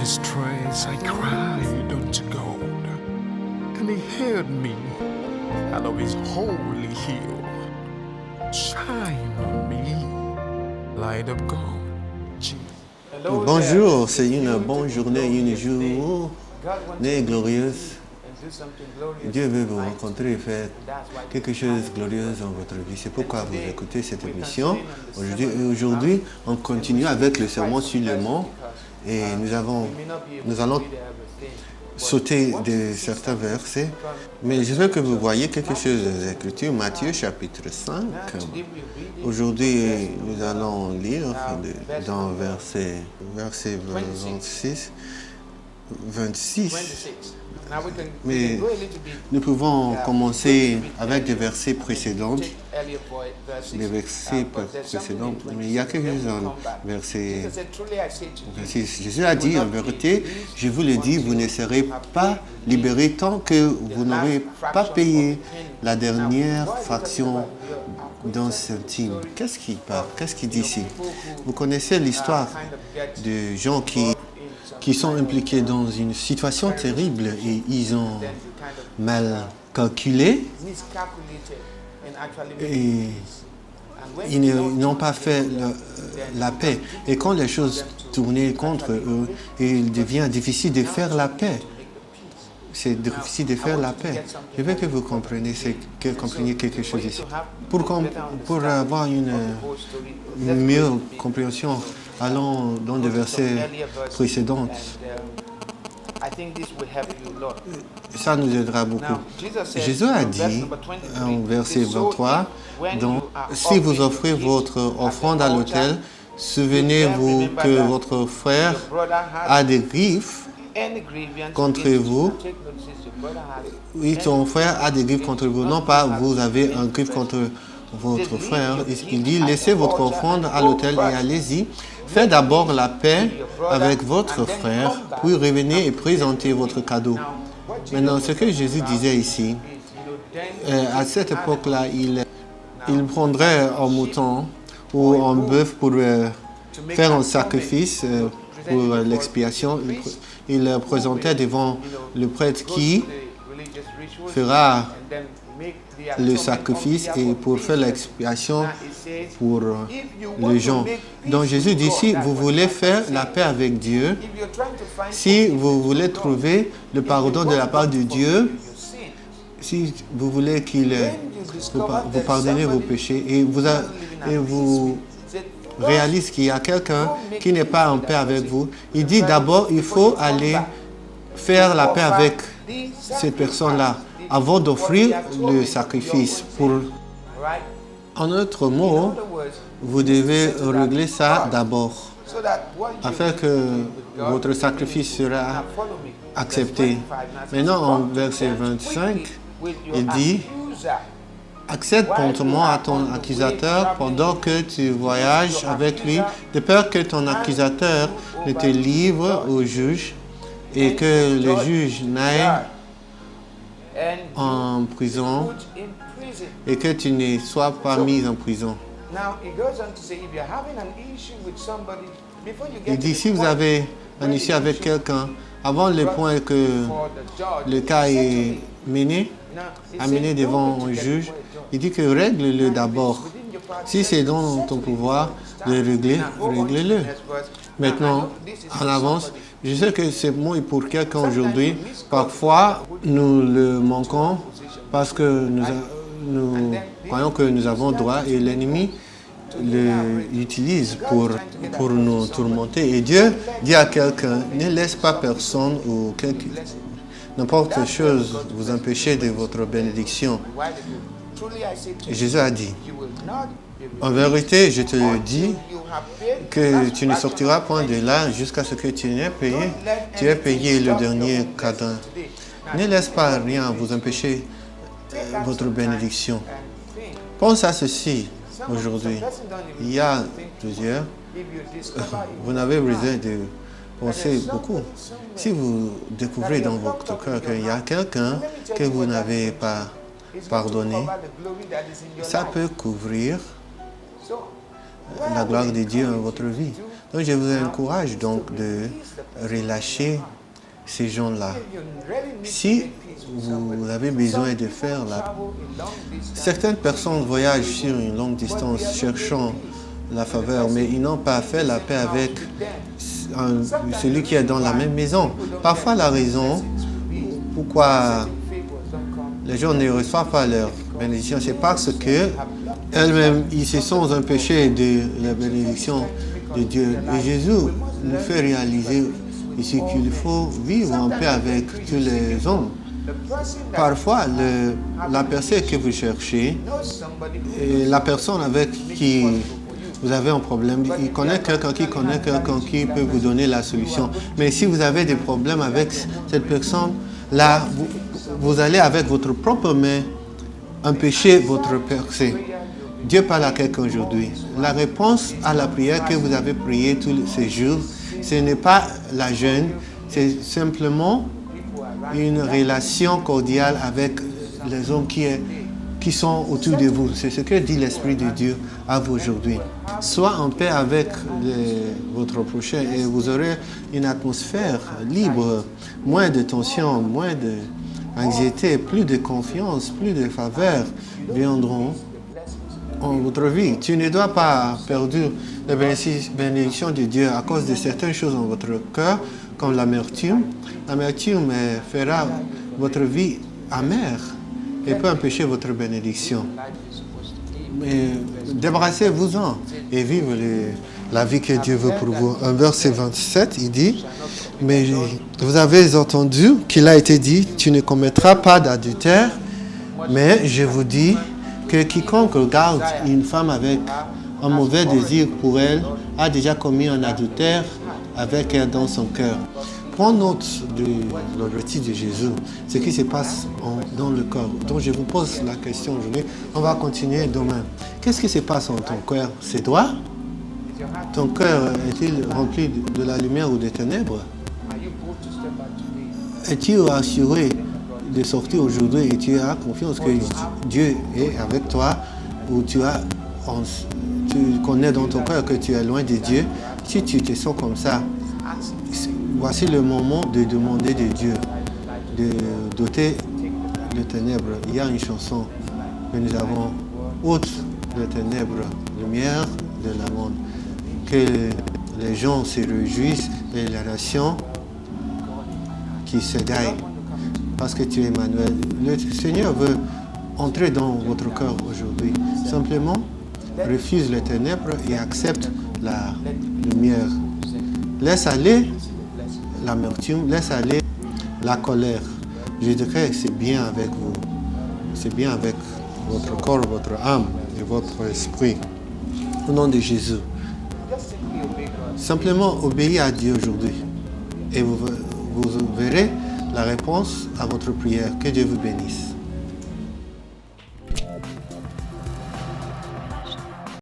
distress, I cried unto God, and He heard me, and of His holy hill shine on me, light of God. Bonjour, c'est une bonne journée, une journée glorieuse. Dieu veut vous rencontrer et faire quelque chose de glorieux dans votre vie. C'est pourquoi vous écoutez cette émission. Aujourd'hui, on continue avec le sermon sur le mont et nous allons sauter de certains versets. Mais je veux que vous voyez quelque chose des Écritures, Matthieu chapitre 5. Aujourd'hui, nous allons lire dans verset 26. Mais nous pouvons commencer avec des versets précédents. Mais il y a quelque chose dans verset 26. Jésus a dit en vérité, je vous le dis, vous ne serez pas libérés tant que vous n'aurez pas payé la dernière fraction d'un centime. Qu'est-ce qu'il parle? Qu'est-ce qu'il dit ici? Vous connaissez l'histoire de gens qui sont impliqués dans une situation terrible et ils ont mal calculé et ils n'ont pas fait la paix. Et quand les choses tournaient contre eux, il devient difficile de faire la paix. C'est difficile de faire la paix. Je veux que vous compreniez quelque chose ici. Pour avoir une meilleure compréhension, allons dans les versets précédents. Ça nous aidera beaucoup. Jésus a dit, en verset 23, donc, si vous offrez votre offrande à l'autel, souvenez-vous que votre frère a des griefs contre vous. Oui, ton frère a des griefs contre vous. Non pas vous avez un griffe contre votre frère. Il dit, laissez votre offrande à l'autel et allez-y. Faites d'abord la paix avec votre frère, puis revenez et présentez votre cadeau. Maintenant, ce que Jésus disait ici, à cette époque-là, il prendrait un mouton ou un bœuf pour faire un sacrifice pour l'expiation. Il le présentait devant le prêtre qui fera le sacrifice et pour faire l'expiation pour les gens. Donc Jésus dit, si vous voulez faire la paix avec Dieu, si vous voulez trouver le pardon de la part de Dieu, si vous voulez qu'il vous pardonne vos péchés et vous réalise qu'il y a quelqu'un qui n'est pas en paix avec vous, il dit d'abord, il faut aller faire la paix avec cette personne-là avant d'offrir le sacrifice. En d'autres mots, vous devez régler ça d'abord, afin que votre sacrifice sera accepté. Maintenant, en verset 25, il dit, accepte promptement à ton accusateur pendant que tu voyages avec lui, de peur que ton accusateur ne te livre au juge et que le juge n'aille en prison et que tu ne sois pas mis en prison. Il dit, si vous avez un issue avec quelqu'un, avant le point que le cas est amené devant un juge, il dit que règle-le d'abord. Si c'est dans ton pouvoir de régler, règle-le. Maintenant, en avance, je sais que ce mot est pour quelqu'un aujourd'hui. Parfois, nous le manquons parce que nous croyons que nous avons droit et l'ennemi l'utilise pour nous tourmenter. Et Dieu dit à quelqu'un, ne laisse pas personne ou n'importe quelle chose vous empêcher de votre bénédiction. Et Jésus a dit, en vérité, je te le dis, que tu ne sortiras point de là jusqu'à ce que tu aies payé le dernier cadran. Ne laisse pas rien vous empêcher votre bénédiction. Pense à ceci aujourd'hui. Il y a plusieurs. Vous n'avez besoin de penser beaucoup. Si vous découvrez dans votre cœur qu'il y a quelqu'un que vous n'avez pas pardonné, ça peut couvrir la gloire de Dieu dans votre vie. Donc je vous encourage donc de relâcher ces gens-là. Si vous avez besoin de faire la... Certaines personnes voyagent sur une longue distance cherchant la faveur, mais ils n'ont pas fait la paix avec celui qui est dans la même maison. Parfois la raison pourquoi les gens ne reçoivent pas leur bénédiction, c'est parce que elles-mêmes, ils se sont empêchés de la bénédiction de Dieu. Et Jésus nous fait réaliser ici qu'il faut vivre en paix avec tous les hommes. Parfois, la personne que vous cherchez, et la personne avec qui vous avez un problème, il connaît quelqu'un qui peut vous donner la solution. Mais si vous avez des problèmes avec cette personne-là, vous allez avec votre propre main empêcher votre percée. Dieu parle à quelqu'un aujourd'hui. La réponse à la prière que vous avez priée tous ces jours, ce n'est pas la jeûne, c'est simplement une relation cordiale avec les hommes qui sont autour de vous. C'est ce que dit l'Esprit de Dieu à vous aujourd'hui. Sois en paix avec votre prochain et vous aurez une atmosphère libre, moins de tension, moins d'anxiété, plus de confiance, plus de faveur viendront en votre vie. Tu ne dois pas perdre la bénédiction de Dieu à cause de certaines choses dans votre cœur, comme l'amertume. L'amertume fera votre vie amère et peut empêcher votre bénédiction. Mais débarrassez-vous-en et vivez la vie que Dieu veut pour vous. En verset 27, il dit, « Mais vous avez entendu qu'il a été dit, tu ne commettras pas d'adultère, mais je vous dis que quiconque regarde une femme avec un mauvais désir pour elle a déjà commis un adultère avec elle dans son cœur. » Prends note de l'objectif de Jésus, ce qui se passe dans le corps. Donc je vous pose la question aujourd'hui, on va continuer demain. Qu'est-ce qui se passe en ton cœur? C'est toi? Ton cœur est-il rempli de la lumière ou des ténèbres? Es-tu assuré de sortir aujourd'hui et tu as confiance que Dieu est avec toi, ou tu connais dans ton cœur que tu es loin de Dieu? Si tu te sens comme ça, voici le moment de demander de Dieu de doter les ténèbres. Il y a une chanson que nous avons, ôte les ténèbres, lumière de la monde. Que les gens se réjouissent et les nations qui s'égaillent parce que tu es Emmanuel. Le Seigneur veut entrer dans votre cœur aujourd'hui. Simplement, refuse les ténèbres et accepte la lumière. Laisse aller l'amertume, laisse aller la colère. Je dirais que c'est bien avec vous. C'est bien avec votre corps, votre âme et votre esprit. Au nom de Jésus. Simplement obéissez à Dieu aujourd'hui. Et vous verrez la réponse à votre prière. Que Dieu vous bénisse.